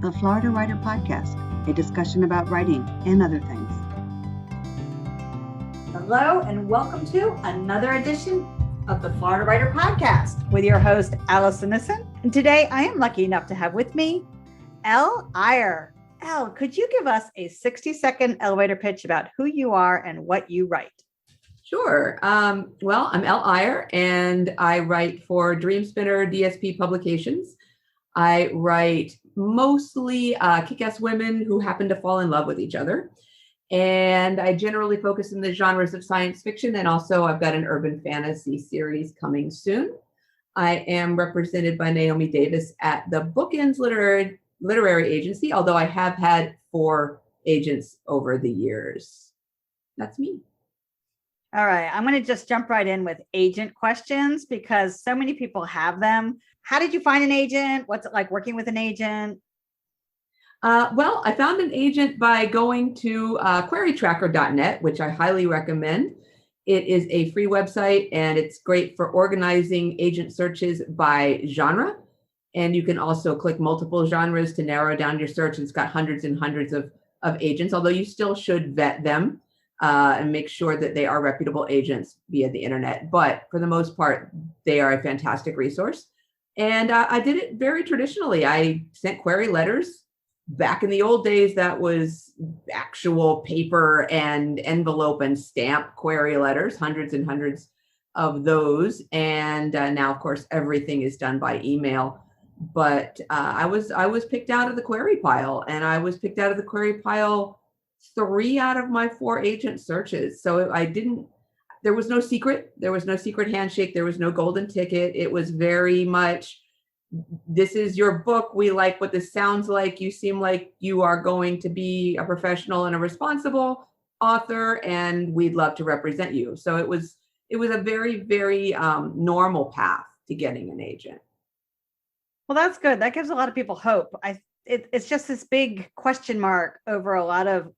the Florida Writer Podcast, a discussion about writing and other things. Hello, and welcome to another edition of the Florida Writer Podcast with your host, Alison Nissen. And today I am lucky enough to have with me Elle Ire. Elle, could you give us a 60-second elevator pitch about who you are and what you write? Sure. Well, I'm Elle Ire, and I write for Dreamspinner DSP Publications. I write mostly kick-ass women who happen to fall in love with each other. And I generally focus in the genres of science fiction, and also I've got an urban fantasy series coming soon. I am represented by Naomi Davis at the Bookends Literary Agency, although I have had 4 agents over the years. That's me. All right. I'm going to just jump right in with agent questions because so many people have them. How did you find an agent? What's it like working with an agent? Well, I found an agent by going to querytracker.net, which I highly recommend. It is a free website, and it's great for organizing agent searches by genre. And you can also click multiple genres to narrow down your search. It's got hundreds and hundreds of agents, although you still should vet them and make sure that they are reputable agents via the internet. But for the most part, they are a fantastic resource. And I did it very traditionally. I sent query letters. Back in the old days, that was actual paper and envelope and stamp query letters, hundreds and hundreds of those. And now, of course, everything is done by email. But I was picked out of the query pile, and I was picked out of the query pile 3 out of my 4 agent searches. So there was no secret. There was no secret handshake. There was no golden ticket. It was very much, this is your book. We like what this sounds like. You seem like you are going to be a professional and a responsible author, and we'd love to represent you. So it was a very, very normal path to getting an agent. Well, that's good. That gives a lot of people hope. It's just this big question mark over a lot of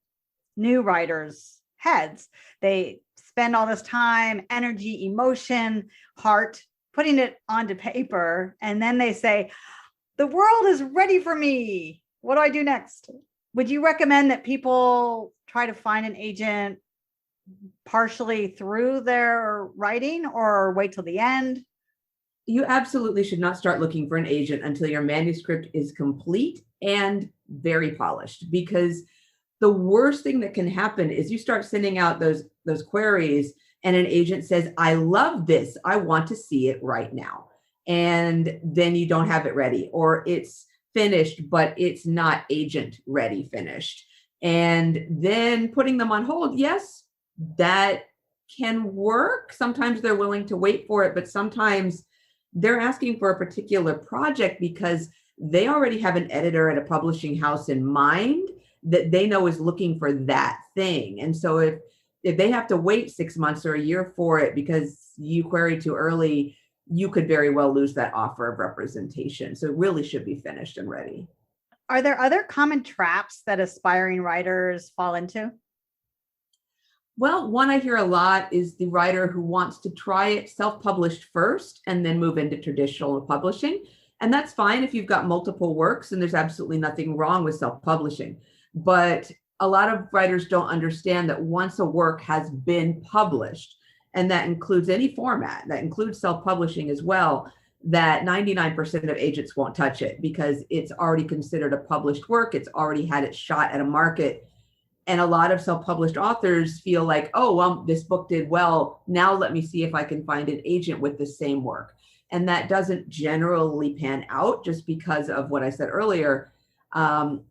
new writers' heads. They spend all this time, energy, emotion, heart, putting it onto paper, and then they say, the world is ready for me. What do I do next? Would you recommend that people try to find an agent partially through their writing or wait till the end? You absolutely should not start looking for an agent until your manuscript is complete and very polished, because the worst thing that can happen is you start sending out those queries and an agent says, I love this. I want to see it right now. And then you don't have it ready, or it's finished, but it's not agent ready finished. And then putting them on hold. Yes, that can work. Sometimes they're willing to wait for it, but sometimes they're asking for a particular project because they already have an editor at a publishing house in mind that they know is looking for that thing. And so if they have to wait 6 months or a year for it because you queried too early, you could very well lose that offer of representation. So it really should be finished and ready. Are there other common traps that aspiring writers fall into? Well, one I hear a lot is the writer who wants to try it self-published first and then move into traditional publishing. And that's fine if you've got multiple works, and there's absolutely nothing wrong with self-publishing. But a lot of writers don't understand that once a work has been published, and that includes any format, that includes self-publishing as well, that 99% of agents won't touch it because it's already considered a published work. It's already had its shot at a market. And a lot of self-published authors feel like, oh, well, this book did well. Now let me see if I can find an agent with the same work. And that doesn't generally pan out just because of what I said earlier.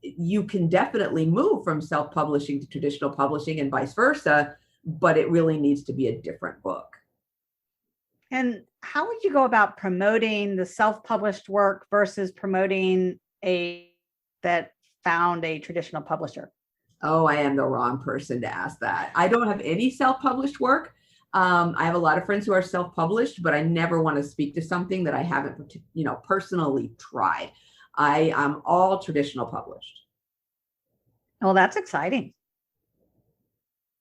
You can definitely move from self-publishing to traditional publishing and vice versa, but it really needs to be a different book. And how would you go about promoting the self-published work versus promoting that found a traditional publisher? Oh, I am the wrong person to ask that. I don't have any self-published work. I have a lot of friends who are self-published, but I never want to speak to something that I haven't, personally tried. I am all traditional published. Well, that's exciting.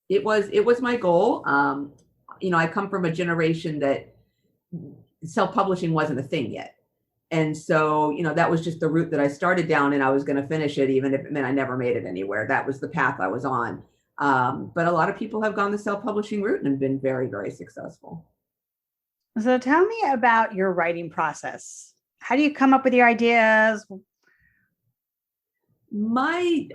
It was my goal. I come from a generation that self-publishing wasn't a thing yet. And so, that was just the route that I started down, and I was going to finish it, even if it meant I never made it anywhere. That was the path I was on. But a lot of people have gone the self-publishing route and been very, very successful. So tell me about your writing process. How do you come up with your ideas? So my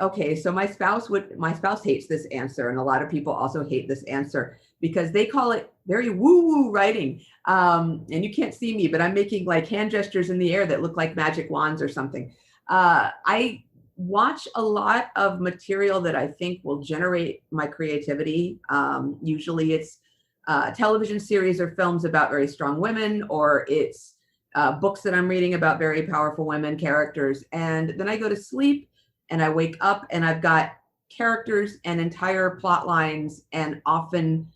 spouse hates this answer, and a lot of people also hate this answer because they call it very woo-woo writing. And you can't see me, but I'm making like hand gestures in the air that look like magic wands or something. I watch a lot of material that I think will generate my creativity. Usually it's television series or films about very strong women, or it's books that I'm reading about very powerful women characters. And then I go to sleep and I wake up and I've got characters and entire plot lines, and often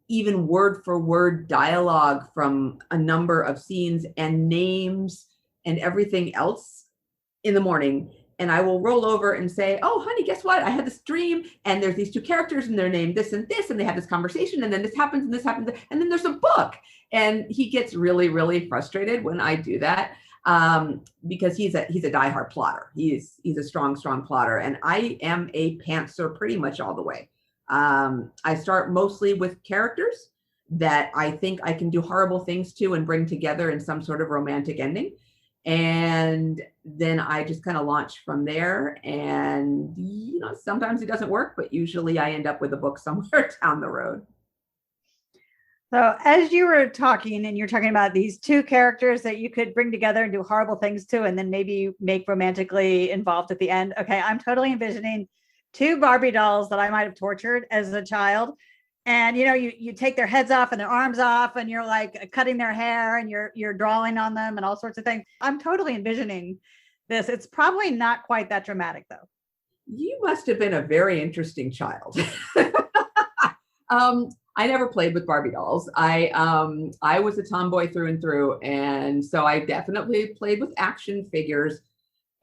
even word for word dialogue from a number of scenes and names and everything else in the morning. And I will roll over and say, oh, honey, guess what? I had this dream, and there's these two characters, and they're named this and this, and they have this conversation, and then this happens, and this happens, and then there's a book. And he gets really, really frustrated when I do that, because he's a diehard plotter. He's a strong plotter, and I am a pantser pretty much all the way. I start mostly with characters that I think I can do horrible things to and bring together in some sort of romantic ending. And then I just kind of launch from there. And, sometimes it doesn't work, but usually I end up with a book somewhere down the road. So as you were talking, and you're talking about these two characters that you could bring together and do horrible things to, and then maybe make romantically involved at the end. Okay, I'm totally envisioning two Barbie dolls that I might have tortured as a child. And, you take their heads off and their arms off, and you're like cutting their hair, and you're drawing on them and all sorts of things. I'm totally envisioning this. It's probably not quite that dramatic, though. You must have been a very interesting child. I never played with Barbie dolls. I was a tomboy through and through. And so I definitely played with action figures.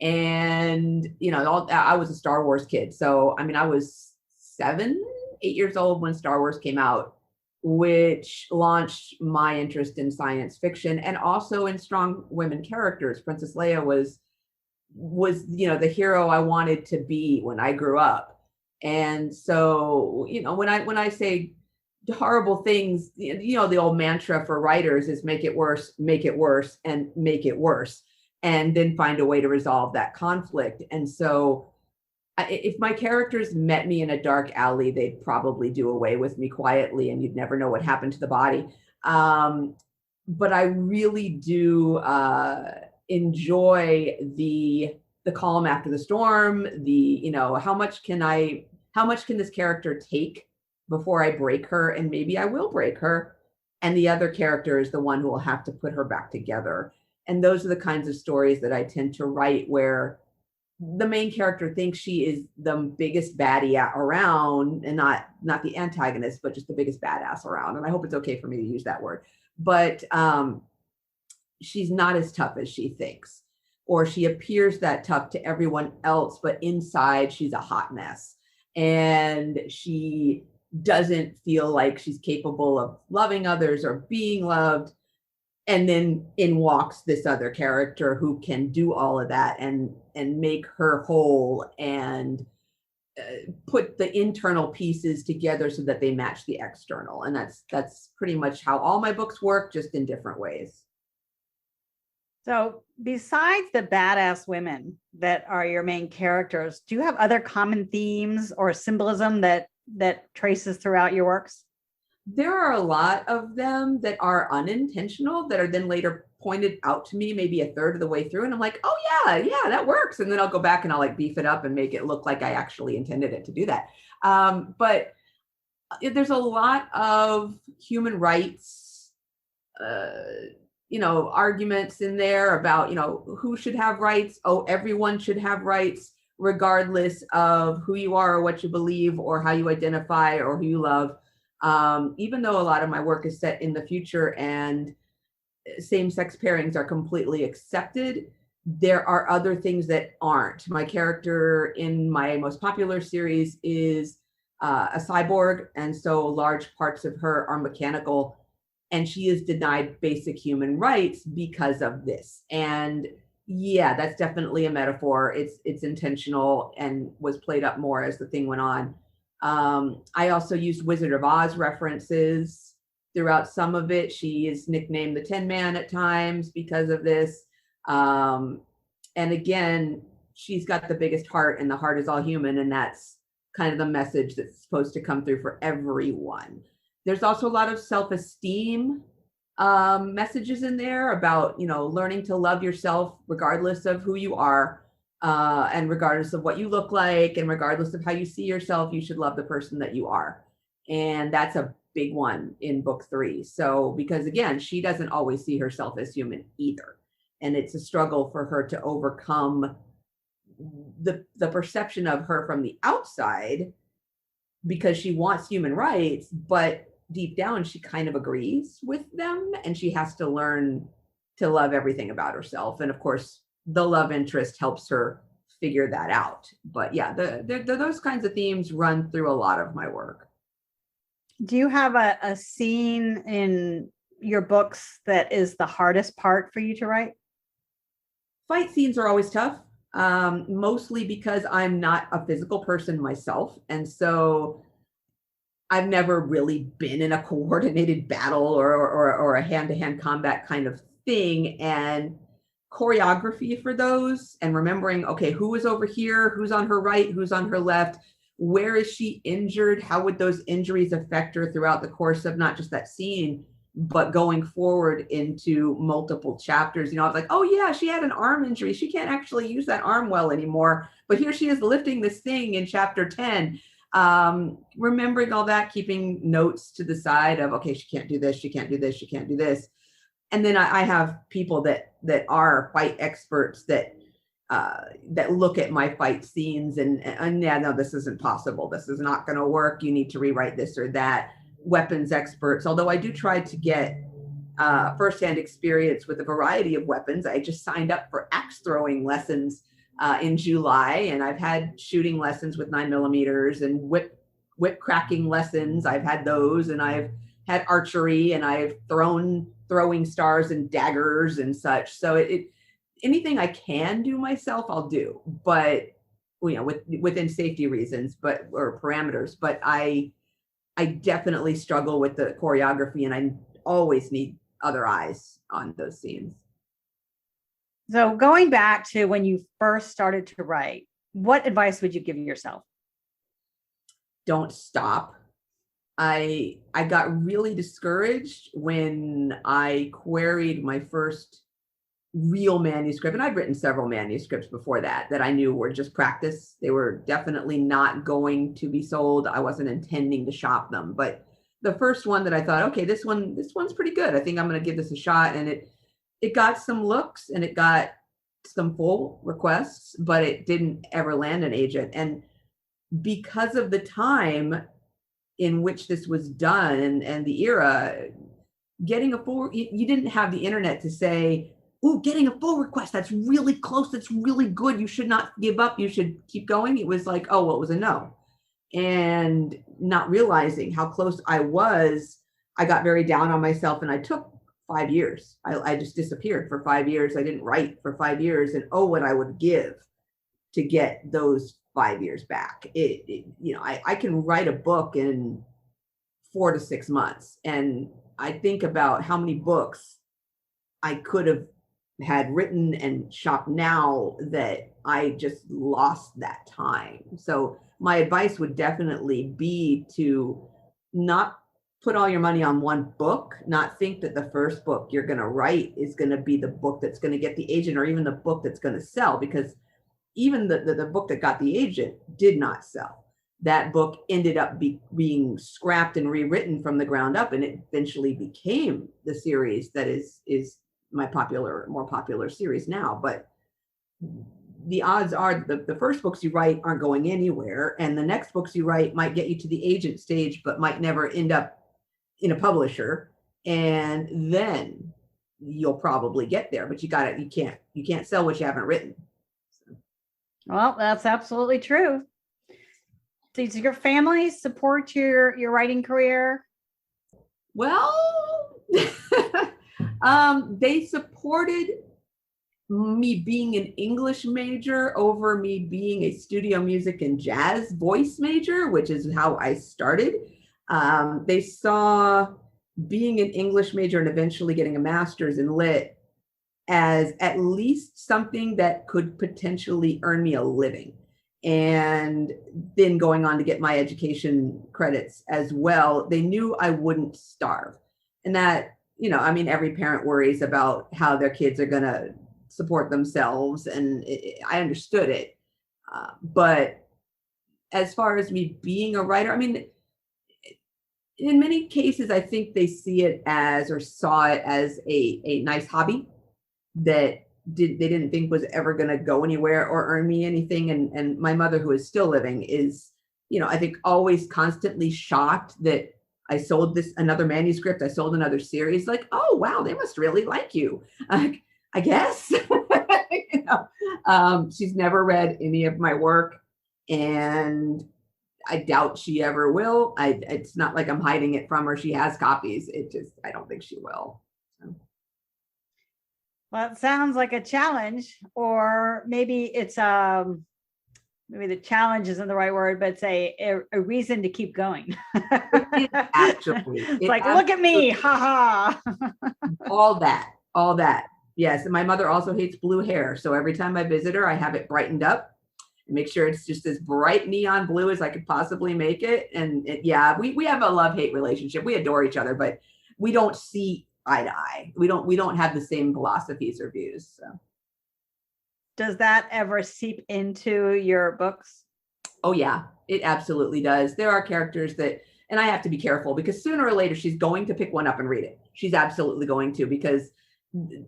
And, I was a Star Wars kid. So, I was 7, 8 years old when Star Wars came out, which launched my interest in science fiction and also in strong women characters. Princess Leia was the hero I wanted to be when I grew up. And so, when I say horrible things, the old mantra for writers is make it worse, and make it worse, and then find a way to resolve that conflict. And so if my characters met me in a dark alley, they'd probably do away with me quietly, and you'd never know what happened to the body. But I really do enjoy the calm after the storm. How much can this character take before I break her? And maybe I will break her, and the other character is the one who will have to put her back together. And those are the kinds of stories that I tend to write, where the main character thinks she is the biggest baddie around, and not the antagonist, but just the biggest badass around. And I hope it's okay for me to use that word. But she's not as tough as she thinks, or she appears that tough to everyone else, but inside she's a hot mess. And she doesn't feel like she's capable of loving others or being loved. And then in walks this other character who can do all of that and make her whole and put the internal pieces together so that they match the external. And that's pretty much how all my books work, just in different ways. So besides the badass women that are your main characters, do you have other common themes or symbolism that traces throughout your works? There are a lot of them that are unintentional that are then later pointed out to me maybe a third of the way through. And I'm like, oh yeah, that works. And then I'll go back and I'll beef it up and make it look like I actually intended it to do that. But there's a lot of human rights, arguments in there about, who should have rights. Oh, everyone should have rights, regardless of who you are or what you believe or how you identify or who you love. Even though a lot of my work is set in the future and same-sex pairings are completely accepted, there are other things that aren't. My character in my most popular series is a cyborg, and so large parts of her are mechanical. And she is denied basic human rights because of this. And yeah, that's definitely a metaphor. It's intentional and was played up more as the thing went on. I also used Wizard of Oz references throughout some of it. She is nicknamed the Tin Man at times because of this. And again, she's got the biggest heart, and the heart is all human. And that's kind of the message that's supposed to come through for everyone. There's also a lot of self-esteem messages in there about, learning to love yourself regardless of who you are, and regardless of what you look like, and regardless of how you see yourself, you should love the person that you are. And that's a big one in book 3. So, because again, she doesn't always see herself as human either. And it's a struggle for her to overcome the perception of her from the outside, because she wants human rights, but deep down she kind of agrees with them, and she has to learn to love everything about herself. And of course, the love interest helps her figure that out. But yeah, those kinds of themes run through a lot of my work. Do you have a scene in your books that is the hardest part for you to write? Fight scenes are always tough, mostly because I'm not a physical person myself. And so I've never really been in a coordinated battle or a hand-to-hand combat kind of thing. And choreography for those, and remembering, okay, who is over here, who's on her right, who's on her left, where is she injured, how would those injuries affect her throughout the course of not just that scene, but going forward into multiple chapters. I was like, oh yeah, she had an arm injury, she can't actually use that arm well anymore, but here she is lifting this thing in chapter 10. Remembering all that, keeping notes to the side of, okay, she can't do this, she can't do this, she can't do this. And then I have people that are fight experts that look at my fight scenes and yeah, no, this isn't possible, this is not going to work, you need to rewrite this or that. Weapons experts, although I do try to get firsthand experience with a variety of weapons. I just signed up for axe throwing lessons in July, and I've had shooting lessons with 9mm and whip cracking lessons. I've had those, and I've had archery, and I've thrown throwing stars and daggers and such. So anything I can do myself, I'll do, but within safety reasons, or parameters. But I definitely struggle with the choreography, and I always need other eyes on those scenes. So going back to when you first started to write, what advice would you give yourself? Don't stop. I got really discouraged when I queried my first real manuscript, and I'd written several manuscripts before that I knew were just practice. They were definitely not going to be sold. I wasn't intending to shop them, but the first one that I thought, okay, this one's pretty good, I think I'm going to give this a shot, and it got some looks and it got some full requests, but it didn't ever land an agent. And because of the time in which this was done and the era, getting a full, you didn't have the internet to say, ooh, getting a full request, that's really close, that's really good, you should not give up, you should keep going. It was like, oh, well, it was a no. And not realizing how close I was, I got very down on myself, and I took 5 years. I just disappeared for 5 years. I didn't write for 5 years, and oh, what I would give to get those 5 years back. I can write a book in 4 to 6 months, and I think about how many books I could have had written and shopped now that I just lost that time. So my advice would definitely be to not put all your money on one book, not think that the first book you're going to write is going to be the book that's going to get the agent, or even the book that's going to sell, because even the book that got the agent did not sell. That book ended up being scrapped and rewritten from the ground up, and it eventually became the series that is my more popular series now. But the odds are the first books you write aren't going anywhere, and the next books you write might get you to the agent stage, but might never end up in a publisher, and then you'll probably get there, but you can't sell what you haven't written. So. Well, that's absolutely true. Does your family support your writing career? Well, They supported me being an English major over me being a studio music and jazz voice major, which is how I started. They saw being an English major and eventually getting a master's in lit as at least something that could potentially earn me a living. And then going on to get my education credits as well, they knew I wouldn't starve. And that, I mean, every parent worries about how their kids are going to support themselves. And I understood it. But as far as me being a writer, I mean, in many cases, I think they see it as, or saw it as a nice hobby that they didn't think was ever going to go anywhere or earn me anything. And my mother, who is still living, is, I think always constantly shocked that I sold another manuscript. I sold another series. Like, oh, wow, they must really like you. I guess. She's never read any of my work, and I doubt she ever will. It's not like I'm hiding it from her. She has copies. I don't think she will. So. Well, it sounds like a challenge, or maybe it's maybe the challenge isn't the right word, but it's a reason to keep going. Actually, like, look at me, haha. all that. Yes, and my mother also hates blue hair, so every time I visit her, I have it brightened up and make sure it's just as bright neon blue as I could possibly make it. And we have a love-hate relationship. We adore each other, but we don't see eye to eye. We don't have the same philosophies or views. So. Does that ever seep into your books? Oh yeah, it absolutely does. There are characters that, and I have to be careful because sooner or later she's going to pick one up and read it. She's absolutely going to, because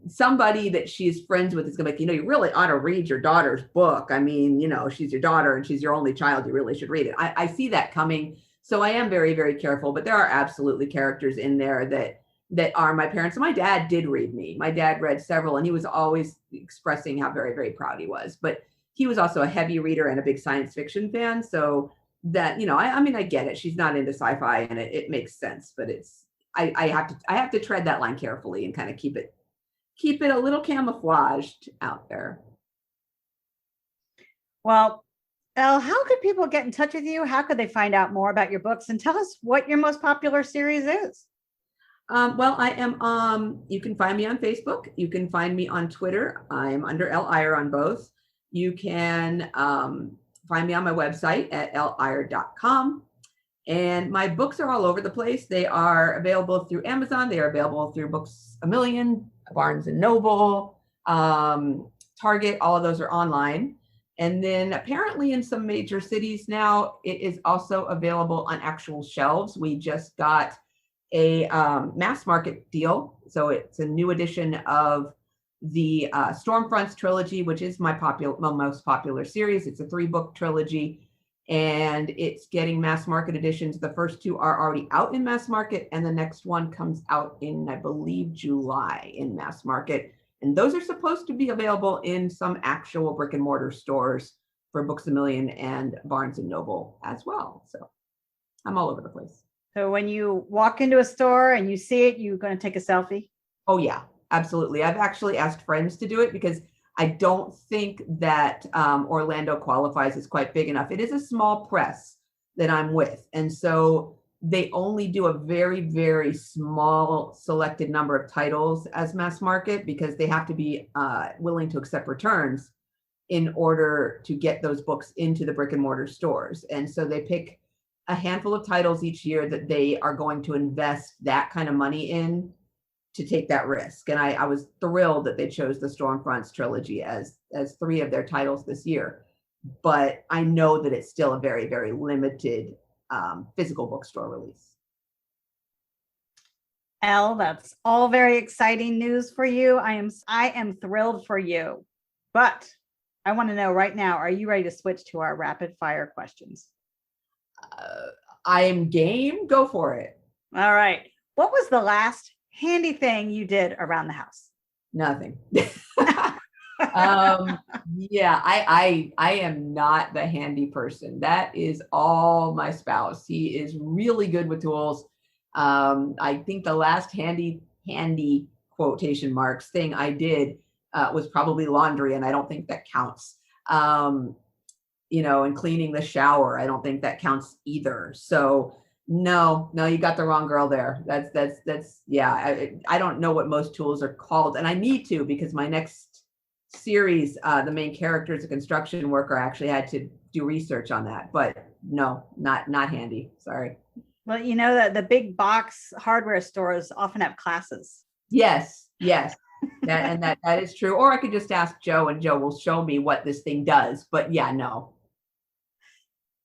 somebody that she's friends with is going to be like, you really ought to read your daughter's book. I mean, she's your daughter and she's your only child. You really should read it. I see that coming. So I am very, very careful, but there are absolutely characters in there that are my parents. And my dad did read me. My dad read several, and he was always expressing how very, very proud he was. But he was also a heavy reader and a big science fiction fan. So that, I mean, I get it. She's not into sci-fi, and it makes sense. But I have to tread that line carefully and kind of keep it a little camouflaged out there. Well, Elle, how could people get in touch with you? How could they find out more about your books? And tell us what your most popular series is. Well, I am, you can find me on Facebook. You can find me on Twitter. I'm under Elle Ire on both. You can find me on my website at elleire.com. And my books are all over the place. They are available through Amazon. They are available through Books A Million, Barnes and Noble, Target. All of those are online. And then apparently in some major cities now, it is also available on actual shelves. We just got a mass market deal. So it's a new edition of the Stormfronts trilogy, which is my most popular series. It's a 3-book trilogy, and it's getting mass market editions. The first 2 are already out in mass market, and the next one comes out in, I believe, July in mass market. And those are supposed to be available in some actual brick and mortar stores for Books A Million and Barnes and Noble as well. So I'm all over the place. So when you walk into a store and you see it, you're going to take a selfie? Oh, yeah, absolutely. I've actually asked friends to do it because I don't think that Orlando qualifies as quite big enough. It is a small press that I'm with. And so they only do a very, very small selected number of titles as mass market because they have to be willing to accept returns in order to get those books into the brick and mortar stores. And so they pick a handful of titles each year that they are going to invest that kind of money in to take that risk. And I was thrilled that they chose the Stormfronts trilogy as 3 of their titles this year. But I know that it's still a very, very limited physical bookstore release. Elle, that's all very exciting news for you. I am thrilled for you. But I want to know right now, are you ready to switch to our rapid fire questions? I am game. Go for it. All right. What was the last handy thing you did around the house? Nothing. Yeah, I am not the handy person. That is all my spouse. He is really good with tools. I think the last handy handy quotation marks thing I did was probably laundry, and I don't think that counts. And cleaning the shower, I don't think that counts either. So no, you got the wrong girl there. That's yeah. I don't know what most tools are called, and I need to, because my next series, the main character is a construction worker. I actually had to do research on that, but no, not handy. Sorry. Well, that the big box hardware stores often have classes. Yes. That is true. Or I could just ask Joe, and Joe will show me what this thing does. But yeah, no.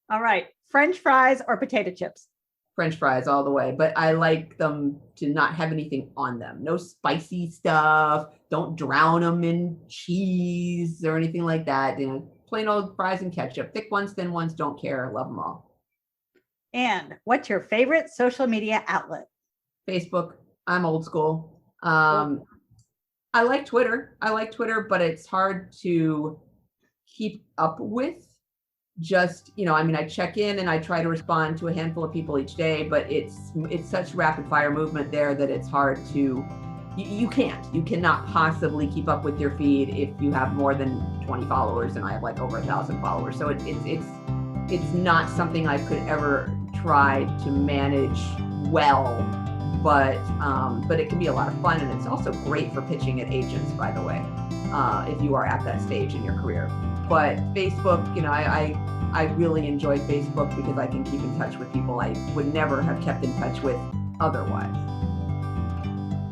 All right. French fries or potato chips? French fries all the way, but I like them to not have anything on them. No spicy stuff. Don't drown them in cheese or anything like that. Plain old fries and ketchup. Thick ones, thin ones, don't care. Love them all. And what's your favorite social media outlet? Facebook. I'm old school. I like Twitter. But it's hard to keep up with. Just, I check in and I try to respond to a handful of people each day, but it's such rapid fire movement there that it's hard to, you cannot possibly keep up with your feed if you have more than 20 followers, and I have like over 1,000 followers. So it's not something I could ever try to manage well, but it can be a lot of fun, and it's also great for pitching at agents, by the way, if you are at that stage in your career. But Facebook, I really enjoy Facebook because I can keep in touch with people I would never have kept in touch with otherwise.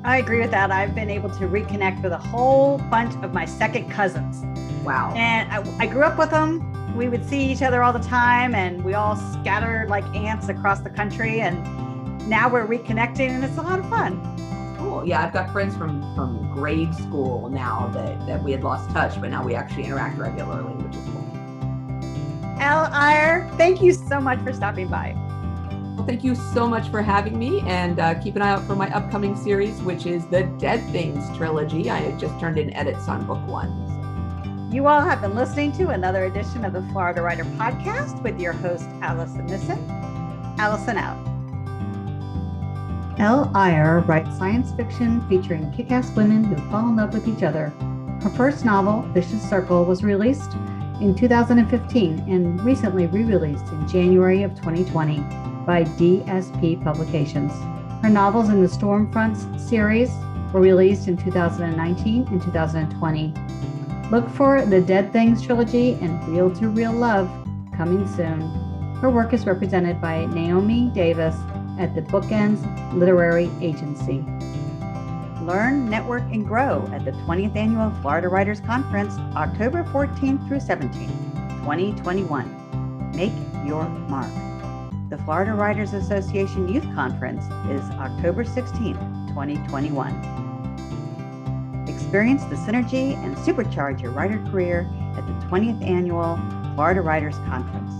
I agree with that. I've been able to reconnect with a whole bunch of my second cousins. Wow. And I grew up with them. We would see each other all the time, and we all scattered like ants across the country. And now we're reconnecting, and it's a lot of fun. Cool. Yeah, I've got friends from grade school now that we had lost touch, but now we actually interact regularly, which is cool. Elle Ire, thank you so much for stopping by. Well, thank you so much for having me, and keep an eye out for my upcoming series, which is the Dead Things trilogy. I had just turned in edits on book 1. You all have been listening to another edition of the Florida Writer Podcast with your host, Alison Nissen. Alison out. Elle Ire writes science fiction featuring kick-ass women who fall in love with each other. Her first novel, Vicious Circle, was released in 2015 and recently re-released in January of 2020 by DSP Publications. Her novels in the Stormfronts series were released in 2019 and 2020. Look for the Dead Things trilogy and Real to Real Love coming soon. Her work is represented by Naomi Davis at the Bookends Literary Agency. Learn, network, and grow at the 20th Annual Florida Writers Conference, October 14th through 17th, 2021. Make your mark. The Florida Writers Association Youth Conference is October 16th, 2021. Experience the synergy and supercharge your writer career at the 20th Annual Florida Writers Conference.